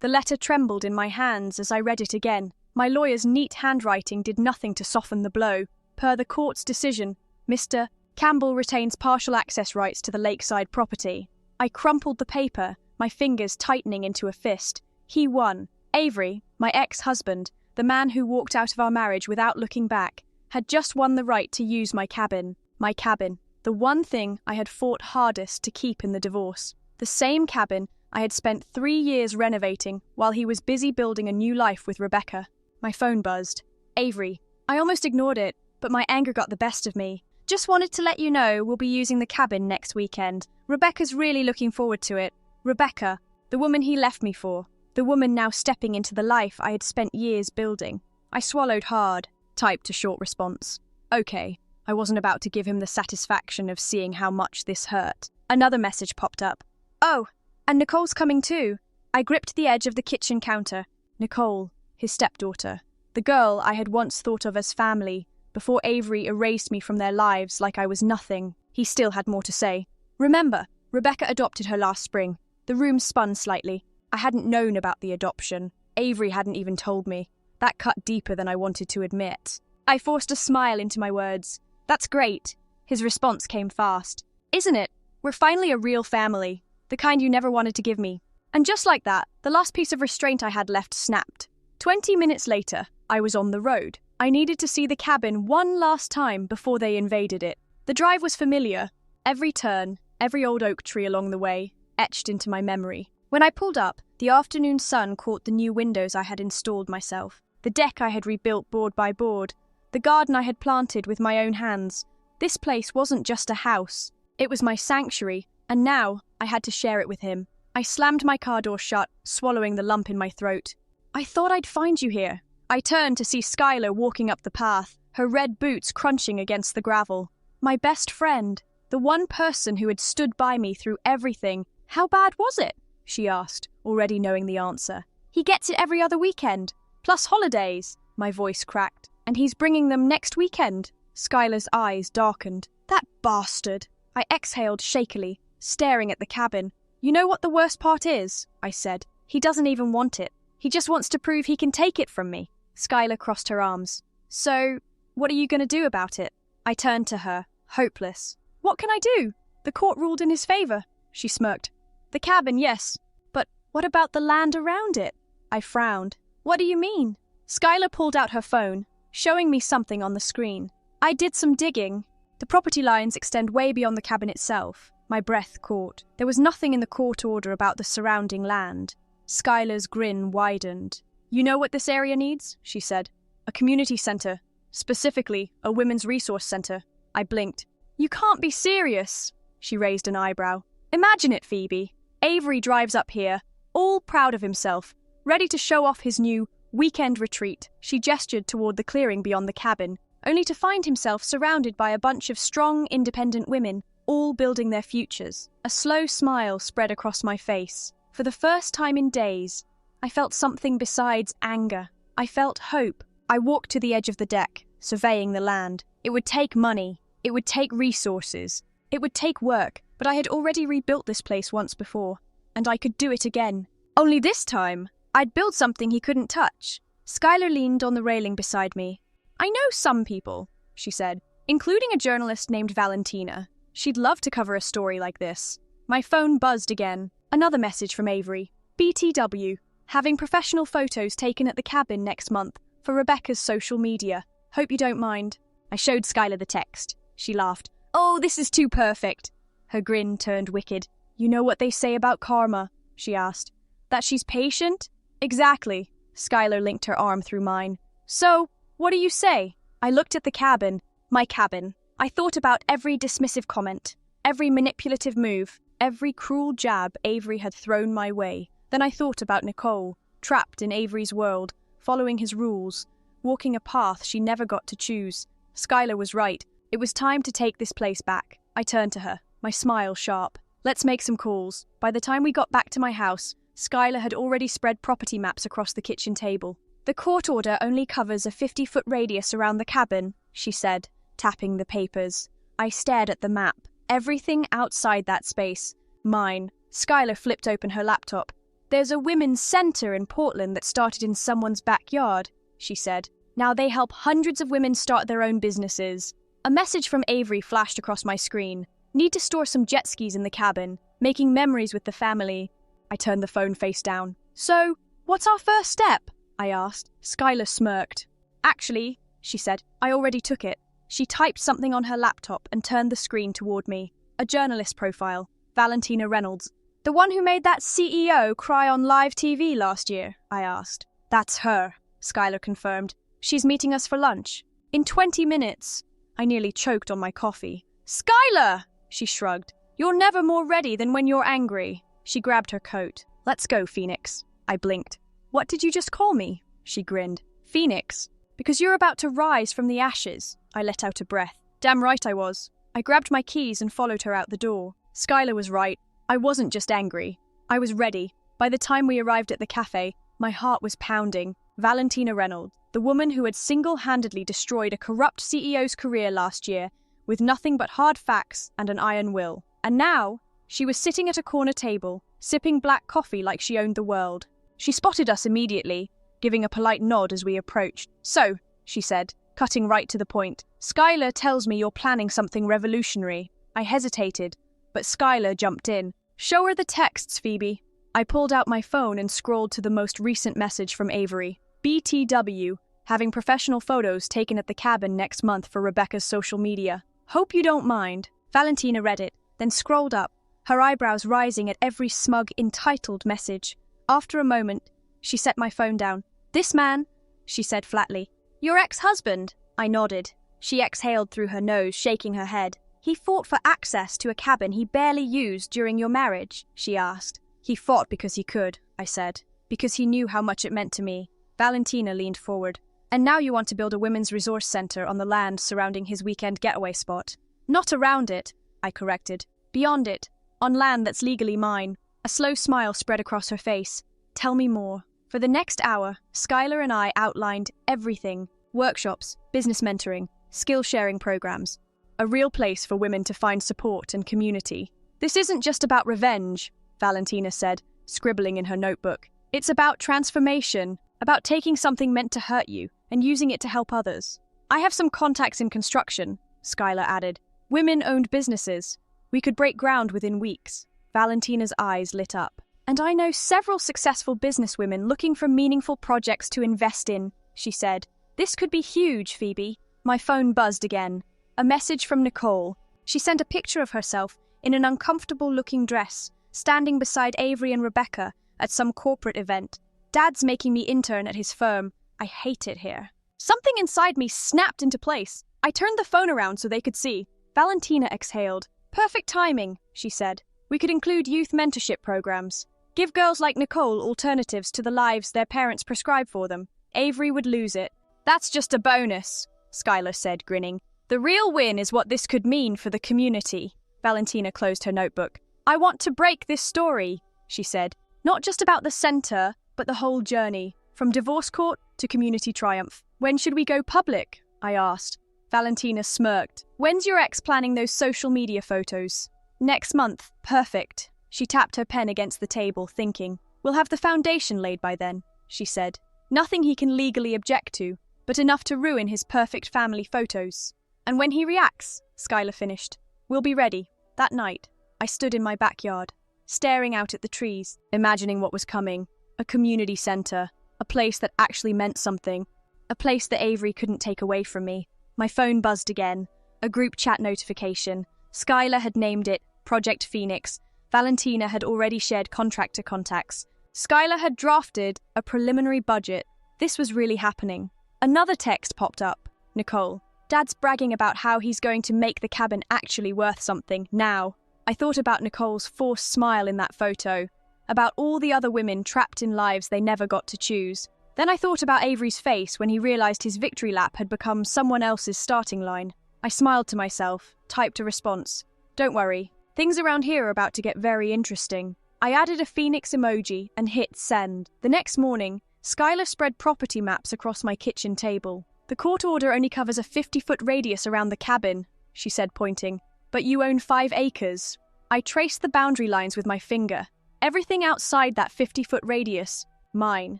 The letter trembled in my hands as I read it again. My lawyer's neat handwriting did nothing to soften the blow. Per the court's decision, Mr. Campbell retains partial access rights to the lakeside property. I crumpled the paper, my fingers tightening into a fist. He won. Avery, my ex-husband, the man who walked out of our marriage without looking back, had just won the right to use my cabin. My cabin, the one thing I had fought hardest to keep in the divorce. The same cabin I had spent 3 years renovating while he was busy building a new life with Rebecca. My phone buzzed. Avery. I almost ignored it, but my anger got the best of me. Just wanted to let you know we'll be using the cabin next weekend. Rebecca's really looking forward to it. Rebecca, the woman he left me for. The woman now stepping into the life I had spent years building. I swallowed hard, typed a short response. Okay. I wasn't about to give him the satisfaction of seeing how much this hurt. Another message popped up. Oh, and Nicole's coming too. I gripped the edge of the kitchen counter. Nicole, his stepdaughter. The girl I had once thought of as family, before Avery erased me from their lives like I was nothing. He still had more to say. Remember, Rebecca adopted her last spring. The room spun slightly. I hadn't known about the adoption. Avery hadn't even told me. That cut deeper than I wanted to admit. I forced a smile into my words. That's great. His response came fast. Isn't it? We're finally a real family. The kind you never wanted to give me. And just like that, the last piece of restraint I had left snapped. 20 minutes later, I was on the road. I needed to see the cabin one last time before they invaded it. The drive was familiar. Every turn, every old oak tree along the way, etched into my memory. When I pulled up, the afternoon sun caught the new windows I had installed myself, the deck I had rebuilt board by board, the garden I had planted with my own hands. This place wasn't just a house. It was my sanctuary, and now I had to share it with him. I slammed my car door shut, swallowing the lump in my throat. I thought I'd find you here. I turned to see Skylar walking up the path, her red boots crunching against the gravel. My best friend, the one person who had stood by me through everything. How bad was it? She asked, already knowing the answer. He gets it every other weekend, plus holidays. My voice cracked. And he's bringing them next weekend. Skylar's eyes darkened. That bastard. I exhaled shakily, staring at the cabin. You know what the worst part is? I said. He doesn't even want it. He just wants to prove he can take it from me. Skylar crossed her arms. So, what are you going to do about it? I turned to her, hopeless. What can I do? The court ruled in his favor. She smirked. The cabin, yes. But what about the land around it? I frowned. What do you mean? Skylar pulled out her phone, showing me something on the screen. I did some digging. The property lines extend way beyond the cabin itself. My breath caught. There was nothing in the court order about the surrounding land. Skylar's grin widened. You know what this area needs? She said. A community center. Specifically, a women's resource center. I blinked. You can't be serious. She raised an eyebrow. Imagine it, Phoebe. Avery drives up here, all proud of himself, ready to show off his new weekend retreat. She gestured toward the clearing beyond the cabin, only to find himself surrounded by a bunch of strong, independent women, all building their futures. A slow smile spread across my face. For the first time in days, I felt something besides anger. I felt hope. I walked to the edge of the deck, surveying the land. It would take money. It would take resources. It would take work, but I had already rebuilt this place once before, and I could do it again. Only this time, I'd build something he couldn't touch. Skylar leaned on the railing beside me. I know some people, she said, including a journalist named Valentina. She'd love to cover a story like this. My phone buzzed again. Another message from Avery. BTW. Having professional photos taken at the cabin next month for Rebecca's social media. Hope you don't mind. I showed Skylar the text. She laughed. Oh, this is too perfect. Her grin turned wicked. You know what they say about karma? She asked. That she's patient? Exactly. Skylar linked her arm through mine. So, what do you say? I looked at the cabin. My cabin. I thought about every dismissive comment, every manipulative move, every cruel jab Avery had thrown my way. Then I thought about Nicole, trapped in Avery's world, following his rules, walking a path she never got to choose. Skylar was right. It was time to take this place back. I turned to her, my smile sharp. Let's make some calls. By the time we got back to my house, Skylar had already spread property maps across the kitchen table. The court order only covers a 50-foot radius around the cabin, she said, tapping the papers. I stared at the map. Everything outside that space. Mine. Skylar flipped open her laptop. There's a women's center in Portland that started in someone's backyard, she said. Now they help hundreds of women start their own businesses. A message from Avery flashed across my screen. Need to store some jet skis in the cabin, making memories with the family. I turned the phone face down. So, what's our first step? I asked. Skylar smirked. Actually, she said, I already took it. She typed something on her laptop and turned the screen toward me. A journalist profile. Valentina Reynolds. The one who made that CEO cry on live TV last year, I asked. That's her, Skylar confirmed. She's meeting us for lunch. In 20 minutes. I nearly choked on my coffee. Skylar! She shrugged. You're never more ready than when you're angry. She grabbed her coat. Let's go, Phoenix. I blinked. What did you just call me? She grinned. Phoenix. Because you're about to rise from the ashes. I let out a breath. Damn right I was. I grabbed my keys and followed her out the door. Skylar was right. I wasn't just angry. I was ready. By the time we arrived at the cafe, my heart was pounding. Valentina Reynolds, the woman who had single-handedly destroyed a corrupt CEO's career last year, with nothing but hard facts and an iron will. And now, she was sitting at a corner table, sipping black coffee like she owned the world. She spotted us immediately, giving a polite nod as we approached. So, she said, cutting right to the point, Skylar tells me you're planning something revolutionary. I hesitated, but Skylar jumped in. Show her the texts, Phoebe. I pulled out my phone and scrolled to the most recent message from Avery. BTW, having professional photos taken at the cabin next month for Rebecca's social media. Hope you don't mind. Valentina read it, then scrolled up, her eyebrows rising at every smug, entitled message. After a moment, she set my phone down. This man, she said flatly. Your ex-husband? I nodded. She exhaled through her nose, shaking her head. He fought for access to a cabin he barely used during your marriage, she asked. He fought because he could, I said, because he knew how much it meant to me. Valentina leaned forward. And now you want to build a women's resource center on the land surrounding his weekend getaway spot. Not around it, I corrected. Beyond it, on land that's legally mine. A slow smile spread across her face. Tell me more. For the next hour, Skylar and I outlined everything. Workshops, business mentoring, skill-sharing programs. A real place for women to find support and community. This isn't just about revenge, Valentina said, scribbling in her notebook. It's about transformation, about taking something meant to hurt you and using it to help others. I have some contacts in construction, Skylar added. Women-owned businesses. We could break ground within weeks. Valentina's eyes lit up. And I know several successful businesswomen looking for meaningful projects to invest in, she said. This could be huge, Phoebe. My phone buzzed again. A message from Nicole. She sent a picture of herself in an uncomfortable-looking dress, standing beside Avery and Rebecca at some corporate event. Dad's making me intern at his firm. I hate it here. Something inside me snapped into place. I turned the phone around so they could see. Valentina exhaled. Perfect timing, she said. We could include youth mentorship programs. Give girls like Nicole alternatives to the lives their parents prescribe for them. Avery would lose it. That's just a bonus, Skylar said, grinning. The real win is what this could mean for the community. Valentina closed her notebook. I want to break this story, she said. Not just about the center, but the whole journey. From divorce court to community triumph. When should we go public? I asked. Valentina smirked. When's your ex planning those social media photos? Next month. Perfect. She tapped her pen against the table, thinking. We'll have the foundation laid by then, she said. Nothing he can legally object to, but enough to ruin his perfect family photos. And when he reacts, Skylar finished, we'll be ready. That night, I stood in my backyard, staring out at the trees, imagining what was coming. A community center, a place that actually meant something, a place that Avery couldn't take away from me. My phone buzzed again, a group chat notification. Skylar had named it Project Phoenix. Valentina had already shared contractor contacts. Skylar had drafted a preliminary budget. This was really happening. Another text popped up. Nicole. Dad's bragging about how he's going to make the cabin actually worth something now. I thought about Nicole's forced smile in that photo, about all the other women trapped in lives they never got to choose. Then I thought about Avery's face when he realized his victory lap had become someone else's starting line. I smiled to myself, typed a response. Don't worry. Things around here are about to get very interesting. I added a phoenix emoji and hit send. The next morning, Skylar spread property maps across my kitchen table. The court order only covers a 50-foot radius around the cabin, she said, pointing. But you own 5 acres. I traced the boundary lines with my finger. Everything outside that 50-foot radius, mine.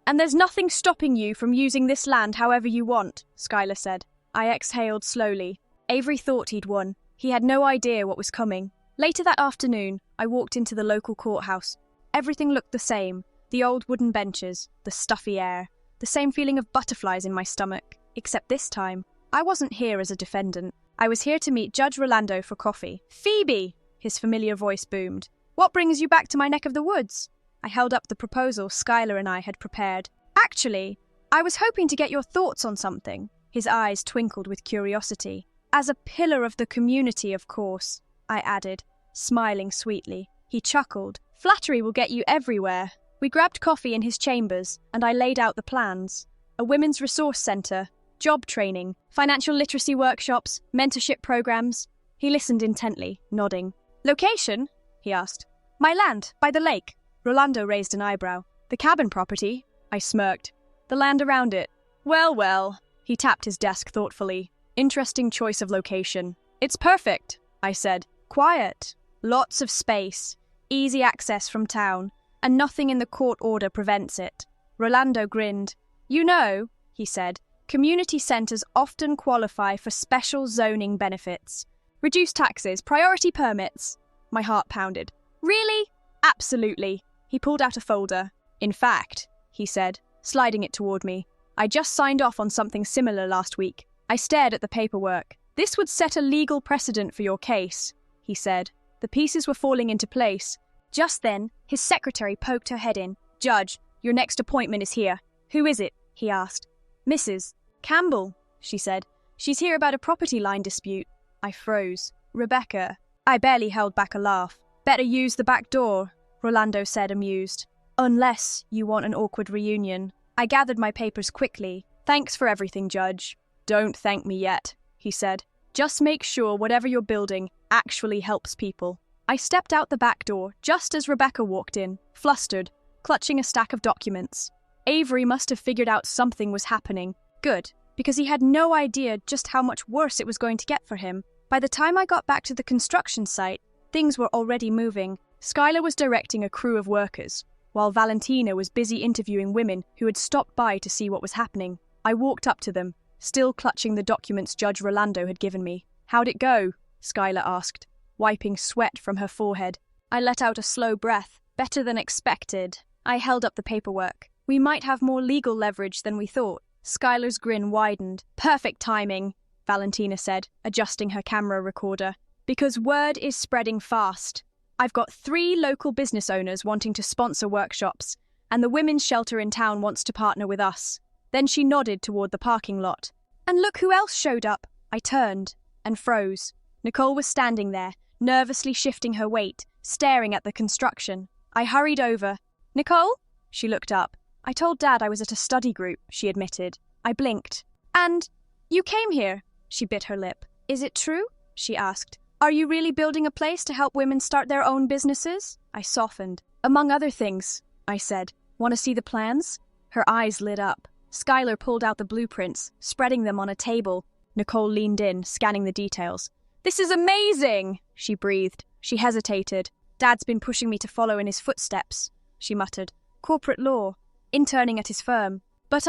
And there's nothing stopping you from using this land however you want, Skylar said. I exhaled slowly. Avery thought he'd won. He had no idea what was coming. Later that afternoon, I walked into the local courthouse. Everything looked the same. The old wooden benches, the stuffy air, the same feeling of butterflies in my stomach. Except this time, I wasn't here as a defendant. I was here to meet Judge Rolando for coffee. Phoebe! His familiar voice boomed. What brings you back to my neck of the woods? I held up the proposal Skylar and I had prepared. Actually, I was hoping to get your thoughts on something. His eyes twinkled with curiosity. As a pillar of the community, of course, I added, smiling sweetly. He chuckled. Flattery will get you everywhere. We grabbed coffee in his chambers, and I laid out the plans. A women's resource centre, job training, financial literacy workshops, mentorship programs. He listened intently, nodding. Location? He asked. My land, by the lake. Rolando raised an eyebrow. The cabin property? I smirked. The land around it. Well. He tapped his desk thoughtfully. Interesting choice of location. It's perfect, I said. Quiet. Lots of space. Easy access from town. And nothing in the court order prevents it. Rolando grinned. You know, he said, community centres often qualify for special zoning benefits. Reduced taxes, priority permits. My heart pounded. Really? Absolutely. He pulled out a folder. In fact, he said, sliding it toward me, I just signed off on something similar last week. I stared at the paperwork. This would set a legal precedent for your case, he said. The pieces were falling into place. Just then, his secretary poked her head in. Judge, your next appointment is here. Who is it? He asked. Mrs. Campbell, she said. She's here about a property line dispute. I froze. Rebecca. I barely held back a laugh. Better use the back door, Rolando said, amused. Unless you want an awkward reunion. I gathered my papers quickly. Thanks for everything, Judge. Don't thank me yet, he said. Just make sure whatever you're building actually helps people. I stepped out the back door just as Rebecca walked in, flustered, clutching a stack of documents. Avery must have figured out something was happening. Good, because he had no idea just how much worse it was going to get for him. By the time I got back to the construction site, things were already moving. Skylar was directing a crew of workers, while Valentina was busy interviewing women who had stopped by to see what was happening. I walked up to them, still clutching the documents Judge Rolando had given me. How'd it go? Skylar asked, wiping sweat from her forehead. I let out a slow breath. Better than expected. I held up the paperwork. We might have more legal leverage than we thought. Skylar's grin widened. Perfect timing, Valentina said, adjusting her camera recorder. Because word is spreading fast. I've got 3 local business owners wanting to sponsor workshops, and the women's shelter in town wants to partner with us. Then she nodded toward the parking lot. And look who else showed up. I turned and froze. Nicole was standing there, nervously shifting her weight, staring at the construction. I hurried over. Nicole? She looked up. I told Dad I was at a study group, she admitted. I blinked. And you came here? She bit her lip. Is it true? She asked. Are you really building a place to help women start their own businesses? I softened. Among other things, I said. Want to see the plans? Her eyes lit up. Skylar pulled out the blueprints, spreading them on a table. Nicole leaned in, scanning the details. This is amazing, she breathed. She hesitated. Dad's been pushing me to follow in his footsteps, she muttered. Corporate law, interning at his firm. But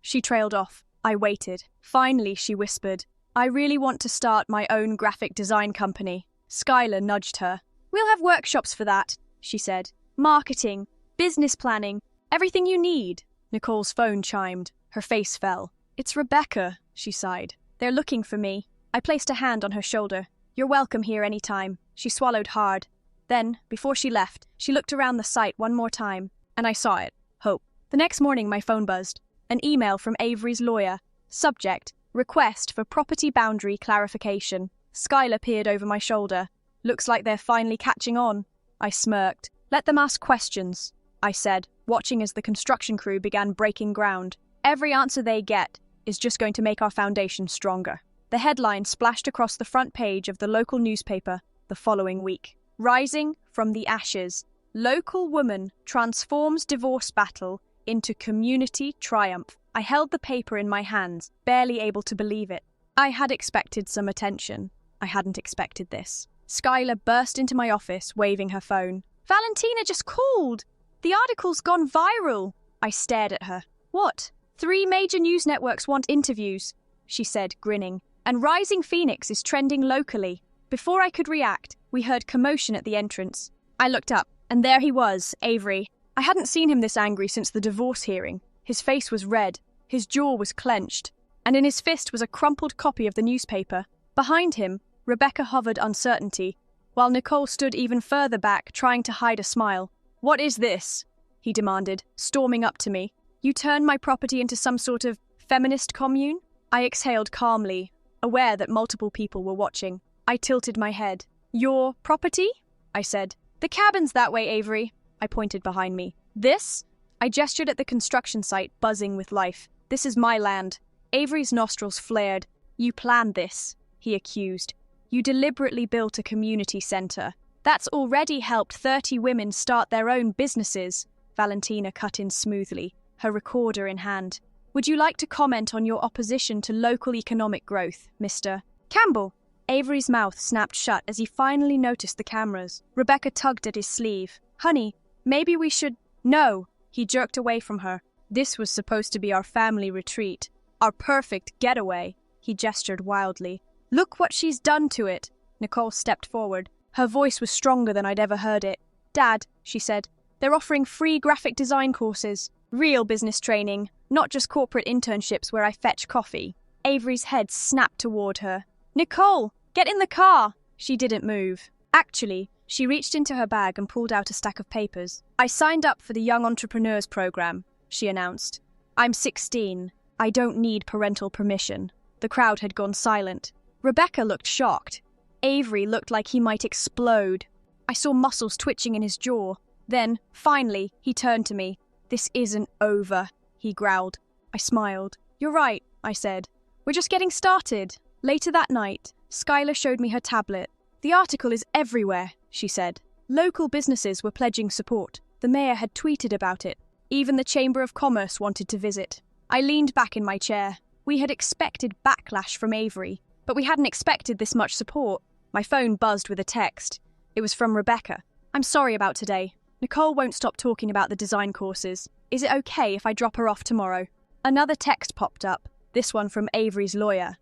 she trailed off. I waited. Finally, she whispered. I really want to start my own graphic design company. Skylar nudged her. We'll have workshops for that, she said. Marketing, business planning, everything you need. Nicole's phone chimed. Her face fell. It's Rebecca, she sighed. They're looking for me. I placed a hand on her shoulder. You're welcome here any time. She swallowed hard. Then, before she left, she looked around the site one more time, and I saw it. Hope. The next morning my phone buzzed. An email from Avery's lawyer. Subject, request for property boundary clarification. Skylar peered over my shoulder. Looks like they're finally catching on. I smirked. Let them ask questions, I said, watching as the construction crew began breaking ground. Every answer they get is just going to make our foundation stronger. The headline splashed across the front page of the local newspaper the following week. Rising from the ashes, local woman transforms divorce battle into community triumph. I held the paper in my hands, barely able to believe it. I had expected some attention. I hadn't expected this. Skylar burst into my office, waving her phone. Valentina just called! The article's gone viral! I stared at her. What? 3 major news networks want interviews, she said, grinning. And Rising Phoenix is trending locally. Before I could react, we heard commotion at the entrance. I looked up, and there he was, Avery. I hadn't seen him this angry since the divorce hearing. His face was red, his jaw was clenched, and in his fist was a crumpled copy of the newspaper. Behind him, Rebecca hovered uncertainty, while Nicole stood even further back, trying to hide a smile. "What is this?" he demanded, storming up to me. "You turn my property into some sort of feminist commune?" I exhaled calmly, aware that multiple people were watching. I tilted my head. "Your property?" I said. "The cabin's that way, Avery." I pointed behind me. "This?" I gestured at the construction site, buzzing with life. "This is my land." Avery's nostrils flared. "You planned this," he accused. "You deliberately built a community center. That's already helped 30 women start their own businesses." Valentina cut in smoothly, her recorder in hand. "Would you like to comment on your opposition to local economic growth, Mr. Campbell?" Avery's mouth snapped shut as he finally noticed the cameras. Rebecca tugged at his sleeve. "Honey, maybe we should—" "No!" He jerked away from her. "This was supposed to be our family retreat. Our perfect getaway." He gestured wildly. "Look what she's done to it." Nicole stepped forward. Her voice was stronger than I'd ever heard it. "Dad," she said, "they're offering free graphic design courses. Real business training, not just corporate internships where I fetch coffee." Avery's head snapped toward her. "Nicole, get in the car!" She didn't move. Actually, she reached into her bag and pulled out a stack of papers. "I signed up for the Young Entrepreneurs program," she announced. "I'm 16. I don't need parental permission." The crowd had gone silent. Rebecca looked shocked. Avery looked like he might explode. I saw muscles twitching in his jaw. Then, finally, he turned to me. "This isn't over," he growled. I smiled. "You're right," I said. "We're just getting started." Later that night, Skylar showed me her tablet. "The article is everywhere," she said. Local businesses were pledging support. The mayor had tweeted about it. Even the Chamber of Commerce wanted to visit. I leaned back in my chair. We had expected backlash from Avery, but we hadn't expected this much support. My phone buzzed with a text. It was from Rebecca. "I'm sorry about today. Nicole won't stop talking about the design courses. Is it okay if I drop her off tomorrow?" Another text popped up, this one from Avery's lawyer.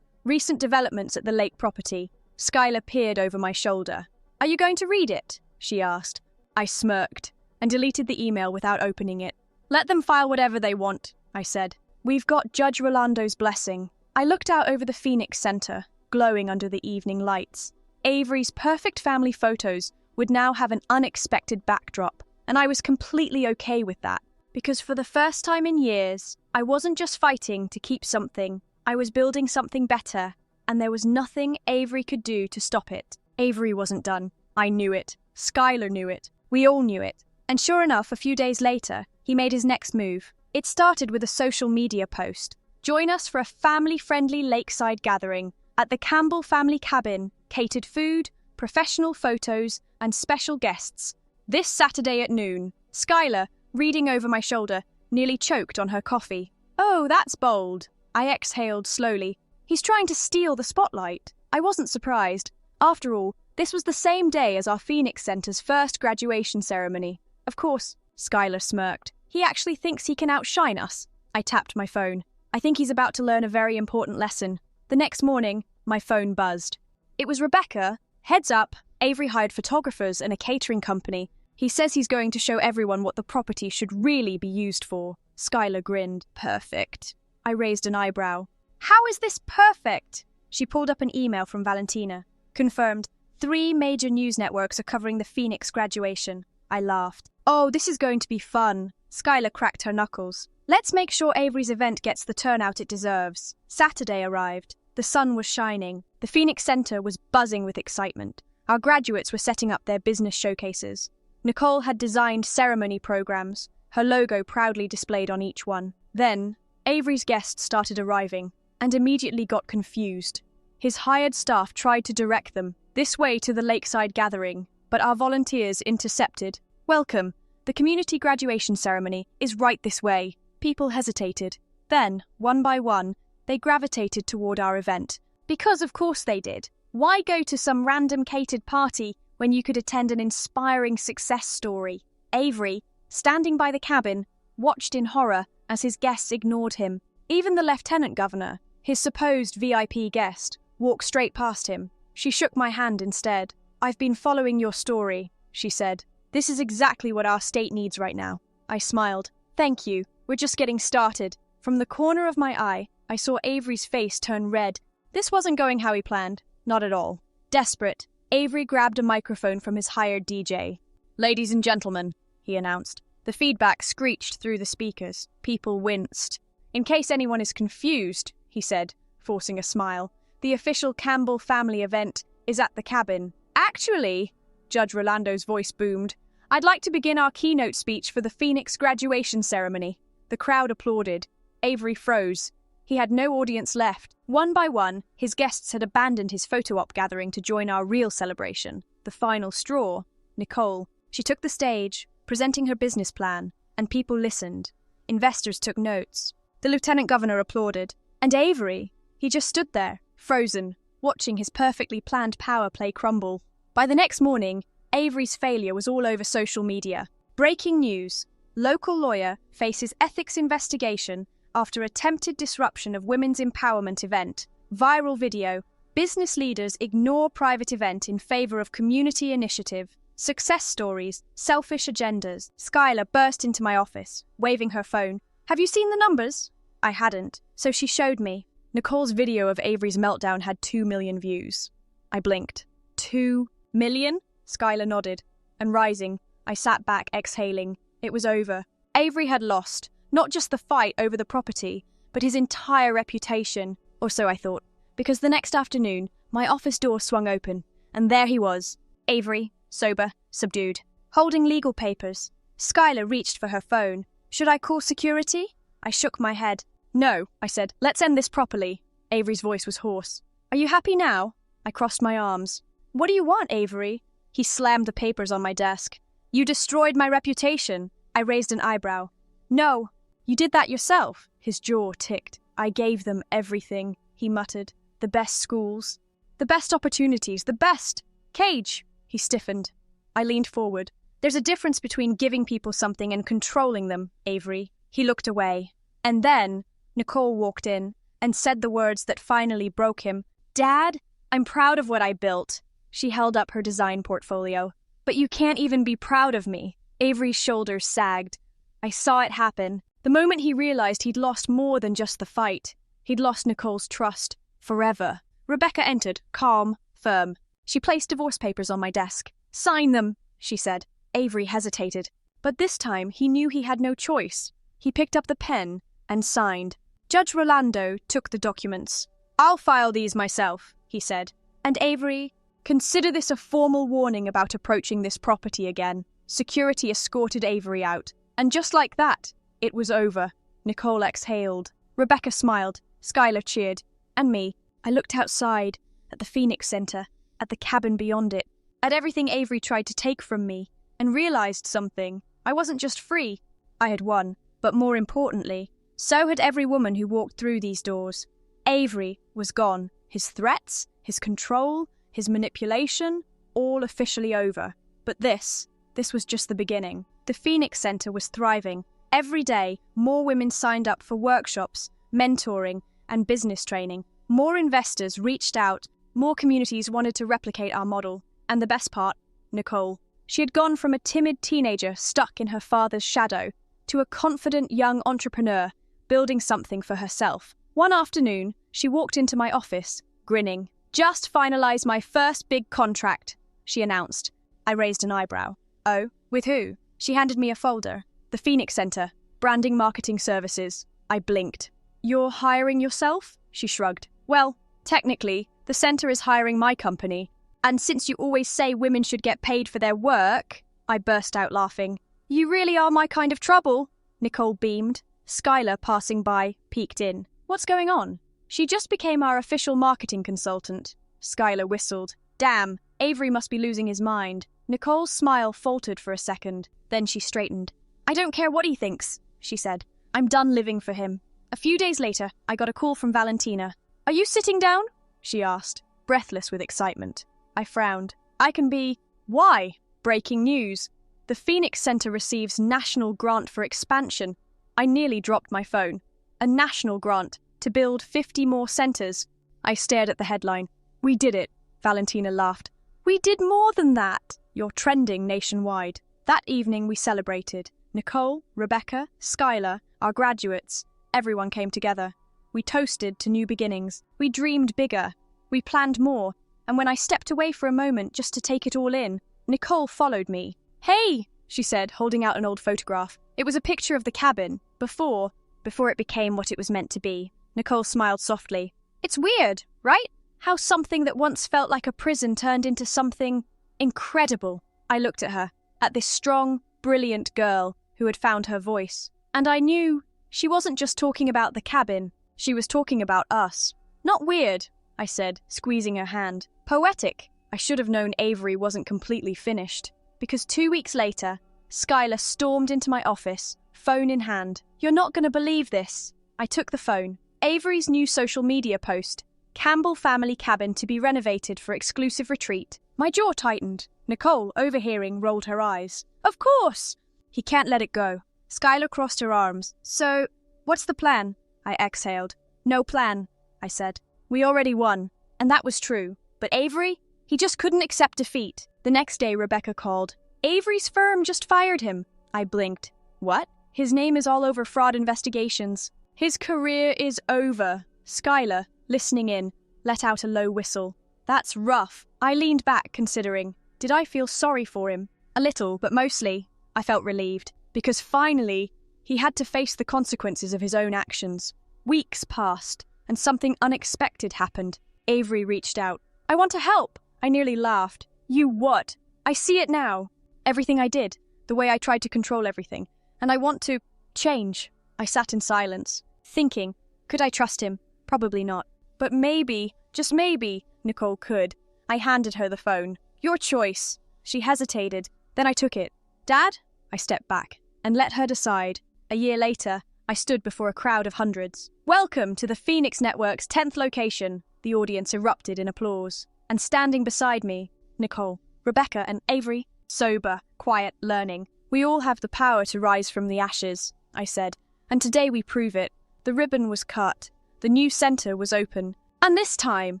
Recent developments at the lake property." Skylar peered over my shoulder. "Are you going to read it?" she asked. I smirked and deleted the email without opening it. "Let them file whatever they want," I said. "We've got Judge Rolando's blessing." I looked out over the Phoenix Center, glowing under the evening lights. Avery's perfect family photos would now have an unexpected backdrop, and I was completely okay with that, because for the first time in years, I wasn't just fighting to keep something, I was building something better, and there was nothing Avery could do to stop it. Avery wasn't done. I knew it. Skylar knew it. We all knew it. And sure enough, a few days later, he made his next move. It started with a social media post. "Join us for a family-friendly lakeside gathering at the Campbell family cabin. Catered food, professional photos, and special guests. This Saturday at noon." Skylar, reading over my shoulder, nearly choked on her coffee. "Oh, that's bold." I exhaled slowly. He's trying to steal the spotlight. I wasn't surprised. After all, this was the same day as our Phoenix Center's first graduation ceremony. "Of course," Skylar smirked. "He actually thinks he can outshine us." I tapped my phone. I think he's about to learn a very important lesson. The next morning, my phone buzzed. It was Rebecca. "Heads up, Avery hired photographers and a catering company. He says he's going to show everyone what the property should really be used for." Skylar grinned. "Perfect." I raised an eyebrow. "How is this perfect?" She pulled up an email from Valentina. Confirmed, 3 major news networks are covering the Phoenix graduation. I laughed. "Oh, this is going to be fun." Skylar cracked her knuckles. "Let's make sure Avery's event gets the turnout it deserves." Saturday arrived. The sun was shining. The Phoenix Center was buzzing with excitement. Our graduates were setting up their business showcases. Nicole had designed ceremony programs, her logo proudly displayed on each one. Then, Avery's guests started arriving, and immediately got confused. His hired staff tried to direct them this way to the lakeside gathering, but our volunteers intercepted. "Welcome. The community graduation ceremony is right this way." People hesitated. Then, one by one, they gravitated toward our event. Because of course they did. Why go to some random catered party when you could attend an inspiring success story. Avery, standing by the cabin, watched in horror as his guests ignored him. Even the lieutenant governor, his supposed VIP guest, walked straight past him. She shook my hand instead. "I've been following your story," she said. "This is exactly what our state needs right now." I smiled. "Thank you. We're just getting started." From the corner of my eye, I saw Avery's face turn red. This wasn't going how he planned. Not at all. Desperate, Avery grabbed a microphone from his hired DJ. "Ladies and gentlemen," he announced. The feedback screeched through the speakers. People winced. "In case anyone is confused," he said, forcing a smile, "the official Campbell family event is at the cabin. Actually," Judge Rolando's voice boomed, "I'd like to begin our keynote speech for the Phoenix graduation ceremony." The crowd applauded. Avery froze. He had no audience left. One by one, his guests had abandoned his photo-op gathering to join our real celebration. The final straw, Nicole. She took the stage, presenting her business plan, and people listened. Investors took notes. The lieutenant governor applauded. And Avery, he just stood there, frozen, watching his perfectly planned power play crumble. By the next morning, Avery's failure was all over social media. Breaking news. Local lawyer faces ethics investigation after attempted disruption of women's empowerment event. Viral video. Business leaders ignore private event in favor of community initiative. Success stories, selfish agendas. Skylar burst into my office, waving her phone. "Have you seen the numbers?" I hadn't, so she showed me. Nicole's video of Avery's meltdown had 2 million views. I blinked. 2 million? Skylar nodded. And rising, I sat back, exhaling. It was over. Avery had lost, not just the fight over the property, but his entire reputation, or so I thought, because the next afternoon, my office door swung open, and there he was, Avery, sober, subdued, holding legal papers. Skylar reached for her phone. "Should I call security?" I shook my head. "No," I said. "Let's end this properly." Avery's voice was hoarse. "Are you happy now?" I crossed my arms. "What do you want, Avery?" He slammed the papers on my desk. "You destroyed my reputation." I raised an eyebrow. "No, you did that yourself." His jaw ticked. "I gave them everything," he muttered. "The best schools, the best opportunities, the best cage." He stiffened. I leaned forward. "There's a difference between giving people something and controlling them, Avery." He looked away. And then Nicole walked in and said the words that finally broke him. "Dad, I'm proud of what I built." She held up her design portfolio. "But you can't even be proud of me." Avery's shoulders sagged. I saw it happen. The moment he realized he'd lost more than just the fight. He'd lost Nicole's trust. Forever. Rebecca entered, calm, firm. She placed divorce papers on my desk. "Sign them," she said. Avery hesitated. But this time he knew he had no choice. He picked up the pen and signed. Judge Rolando took the documents. "I'll file these myself," he said. "And Avery, consider this a formal warning about approaching this property again." Security escorted Avery out. And just like that, it was over. Nicole exhaled. Rebecca smiled. Skylar cheered. And me. I looked outside, at the Phoenix Center, at the cabin beyond it, at everything Avery tried to take from me, and realized something. I wasn't just free. I had won. But more importantly, so had every woman who walked through these doors. Avery was gone. His threats, his control, his manipulation, all officially over. But this was just the beginning. The Phoenix Center was thriving. Every day, more women signed up for workshops, mentoring, and business training. More investors reached out. More communities wanted to replicate our model. And the best part, Nicole. She had gone from a timid teenager stuck in her father's shadow to a confident young entrepreneur building something for herself. One afternoon, she walked into my office, grinning. "Just finalized my first big contract," she announced. I raised an eyebrow. "Oh, with who?" She handed me a folder. "The Phoenix Center, Branding Marketing Services." I blinked. "You're hiring yourself?" She shrugged. "Well, technically, the center is hiring my company. And since you always say women should get paid for their work," I burst out laughing. "You really are my kind of trouble." Nicole beamed. Skylar, passing by, peeked in. "What's going on?" "She just became our official marketing consultant." Skylar whistled. "Damn, Avery must be losing his mind." Nicole's smile faltered for a second. Then she straightened. "I don't care what he thinks," she said. "I'm done living for him." A few days later, I got a call from Valentina. "Are you sitting down?" she asked, breathless with excitement. I frowned. "I can be Why? Breaking news. The Phoenix Center receives national grant for expansion. I nearly dropped my phone. A national grant to build 50 more centers. I stared at the headline. We did it, Valentina laughed. We did more than that. You're trending nationwide. That evening we celebrated. Nicole, Rebecca, Skylar, our graduates. Everyone came together. We toasted to new beginnings. We dreamed bigger. We planned more. And when I stepped away for a moment just to take it all in, Nicole followed me. Hey, she said, holding out an old photograph. It was a picture of the cabin, before it became what it was meant to be. Nicole smiled softly. It's weird, right? How something that once felt like a prison turned into something incredible. I looked at her, at this strong, brilliant girl who had found her voice. And I knew she wasn't just talking about the cabin, she was talking about us. Not weird, I said, squeezing her hand. Poetic. I should have known Avery wasn't completely finished. Because 2 weeks later, Skylar stormed into my office, phone in hand. You're not going to believe this. I took the phone. Avery's new social media post. Campbell family cabin to be renovated for exclusive retreat. My jaw tightened. Nicole, overhearing, rolled her eyes. Of course! He can't let it go. Skylar crossed her arms. So, what's the plan? I exhaled. No plan, I said. We already won. And that was true. But Avery? He just couldn't accept defeat. The next day, Rebecca called. Avery's firm just fired him. I blinked. What? His name is all over fraud investigations. His career is over. Skylar, listening in, let out a low whistle. That's rough. I leaned back, considering. Did I feel sorry for him? A little, but mostly, I felt relieved. Because finally, he had to face the consequences of his own actions. Weeks passed, and something unexpected happened. Avery reached out. I want to help. I nearly laughed. You what? I see it now. Everything I did, the way I tried to control everything. And I want to change. I sat in silence, thinking, could I trust him? Probably not. But maybe, just maybe, Nicole could. I handed her the phone. Your choice. She hesitated. Then I took it. Dad? I stepped back and let her decide. A year later, I stood before a crowd of hundreds. Welcome to the Phoenix Network's 10th location. The audience erupted in applause. And standing beside me, Nicole, Rebecca and Avery, sober, quiet, learning. We all have the power to rise from the ashes, I said. And today we prove it. The ribbon was cut. The new center was open. And this time,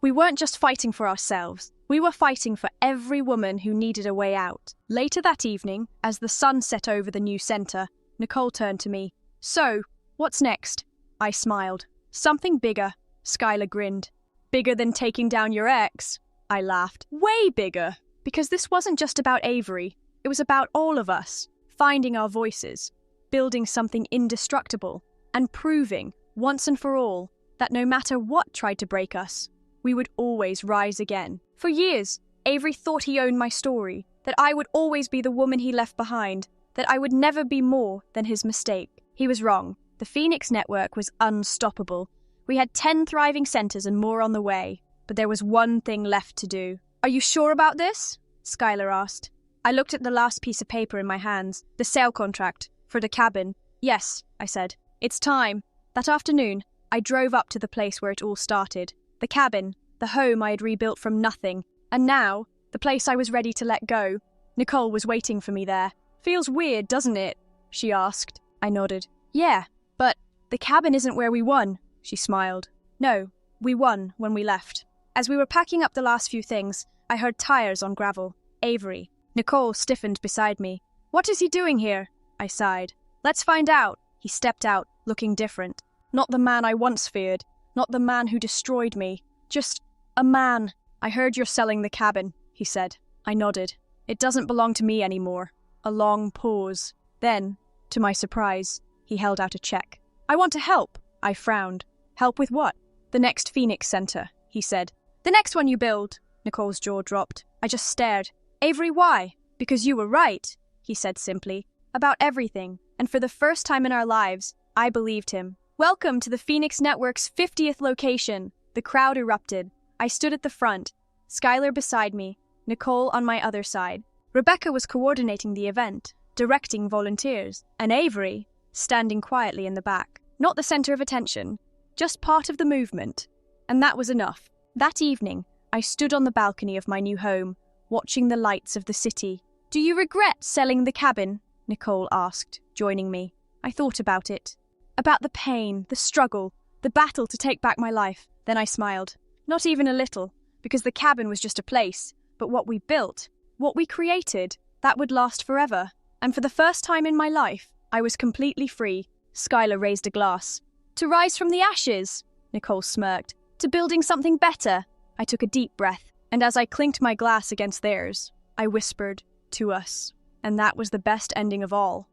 we weren't just fighting for ourselves. We were fighting for every woman who needed a way out. Later that evening, as the sun set over the new center, Nicole turned to me. So, what's next? I smiled. Something bigger. Skylar grinned. Bigger than taking down your ex? I laughed. Way bigger. Because this wasn't just about Avery. It was about all of us. Finding our voices. Building something indestructible. And proving, once and for all, that no matter what tried to break us, we would always rise again. For years, Avery thought he owned my story, that I would always be the woman he left behind, that I would never be more than his mistake. He was wrong. The Phoenix Network was unstoppable. We had 10 thriving centers and more on the way, but there was one thing left to do. Are you sure about this? Skylar asked. I looked at the last piece of paper in my hands, the sale contract, for the cabin. Yes, I said. It's time. That afternoon, I drove up to the place where it all started. The cabin, the home I had rebuilt from nothing, and now, the place I was ready to let go. Nicole was waiting for me there. Feels weird, doesn't it? She asked. I nodded. Yeah, but the cabin isn't where we won, she smiled. No, we won when we left. As we were packing up the last few things, I heard tires on gravel. Avery. Nicole stiffened beside me. What is he doing here? I sighed. Let's find out. He stepped out, looking different. Not the man I once feared. Not the man who destroyed me. Just a man. I heard you're selling the cabin, he said. I nodded. It doesn't belong to me anymore. A long pause. Then, to my surprise, he held out a check. I want to help. I frowned. Help with what? The next Phoenix Center, he said. The next one you build. Nicole's jaw dropped. I just stared. Avery, why? Because you were right, he said simply. About everything. And for the first time in our lives, I believed him. Welcome to the Phoenix Network's 50th location. The crowd erupted. I stood at the front, Skylar beside me, Nicole on my other side. Rebecca was coordinating the event, directing volunteers, and Avery, standing quietly in the back. Not the center of attention, just part of the movement. And that was enough. That evening, I stood on the balcony of my new home, watching the lights of the city. "Do you regret selling the cabin?" Nicole asked, joining me. I thought about it. About the pain, the struggle, the battle to take back my life. Then I smiled. Not even a little, because the cabin was just a place, but what we built, what we created, that would last forever. And for the first time in my life, I was completely free. Skylar raised a glass. "To rise from the ashes," Nicole smirked. "To building something better." I took a deep breath, and as I clinked my glass against theirs, I whispered, "To us." And that was the best ending of all.